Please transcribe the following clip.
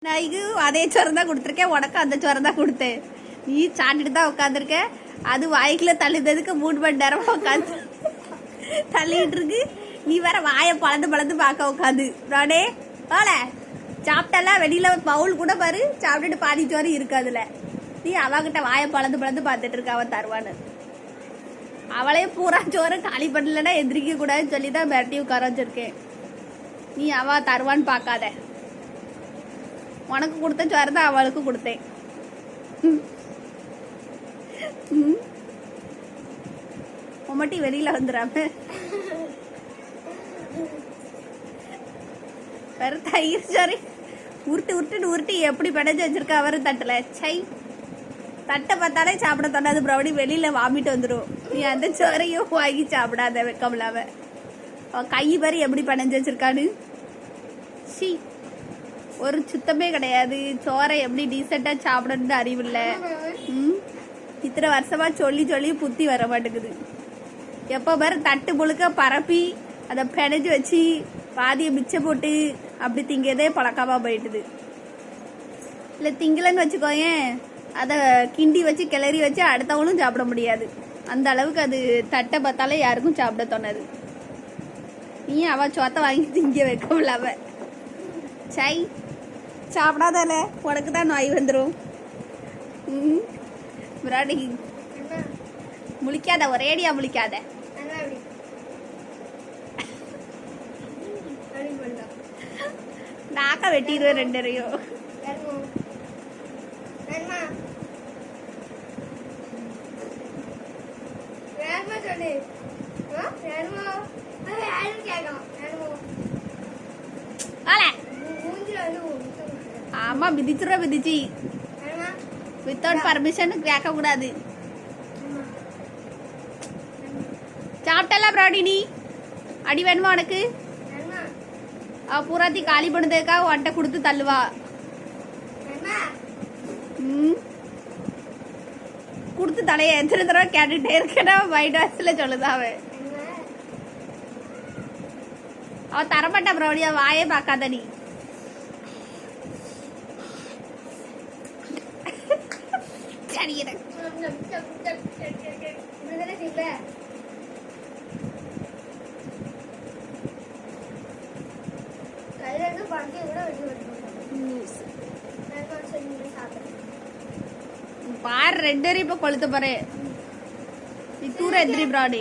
நான் அதே சோறு தான் கொடுத்துருக்கேன், உனக்கு அந்த சோறு தான் கொடுத்தேன். நீ சாப்பிட்டுட்டு தான் உட்காந்துருக்க. அது வாய்க்குள்ள தள்ளுறதுக்கு 3 மணி நேரமா உட்காந்து தள்ளிட்டு இருக்கு. நீ வேற வாயை பழந்து பழந்து பார்க்க உட்காந்து நானே வாழ சாப்பிட்டெல்லாம் வெளியில பவுல் கூட பாரு, சாப்பிட்டுட்டு பாதி சோறு இருக்காதுல. நீ அவகிட்ட வாயை பழந்து பழந்து பார்த்துட்டு இருக்க அவன் தருவான்னு. அவளே பூரா சோறு காலி பண்ணலன்னா எந்திரிக்க கூடாதுன்னு சொல்லி தான் மிரட்டி உட்கார வச்சிருக்கேன். நீ அவ தருவான்னு பார்க்காத. உனக்கு கொடுத்த சோறு தான் அவளுக்கு கொடுத்தேன். உமட்டி வெளியில வந்துடாம வேற தயிர் சோறு உருட்டி எப்படி படைச்சு வச்சிருக்க அவரு தட்டுல. சை, தட்டை பார்த்தாலே சாப்பிட தோணாது. ப்ரௌனி வெளியில வாமிட்டு வந்துடும். நீ அந்த சோறையும் வாங்கி சாப்பிடாத வெக்கமில்லாம. கை பாரு எப்படி படைஞ்சு வச்சிருக்கான்னு. சி, ஒரு சுத்தமே கிடையாது. சோறை எப்படி டீசெண்டா சாப்பிடணும்னு அறிவில்ல. இத்தனை வருஷமா சொல்லி சொல்லி புத்தி வர மாட்டேங்குது. எப்ப பாரு தட்டு முழுக்க பரப்பி அதை பிணைஞ்சு வச்சு பாதியை மிச்சம் போட்டு அப்படி திங்கதே பழக்கமா போயிட்டுது. இல்லை திங்கலன்னு வச்சுக்கோயேன், அதை கிண்டி வச்சு கிளறி வச்சு அடுத்தவங்களும் சாப்பிட முடியாது. அந்த அளவுக்கு அது தட்டை பார்த்தாலே யாருக்கும் சாப்பிட தோணாது. நீ அவ சோத்தை வாங்கி திங்க வைக்கல. அவ சை, சாப்பிடாதால உனக்கு தான் நோய் வந்துடும். விராடி முழிக்காத, ஒரேடியா முழிக்காத. நாக்க வெட்டிடுவேன் ரெண்டரையும். ஆமா, மிதிச்சுருவா மிதிச்சு. வித்தவுட் பர்மிஷன் கேட்க கூடாது. சாப்பிட்டல ப்ராடி, நீ அடி வேணுமா உனக்கு? அவ பூராத்தி காலி பண்ணதுக்காக ஒன்ட்ட கொடுத்து தள்ளுவா. கொடுத்து தலைய எத்தனை தடவை கேட்டுட்டே இருக்கா. வைட் வாய்ஸ்ல சொல்லுதா அவ தரமாட்டா ப்ரௌனி. வாயே பார்க்காத நீ. பாரு ரெண்டு இப்ப கொளுத்த பாரு. நீ தூர எதிரி ப்ராடி.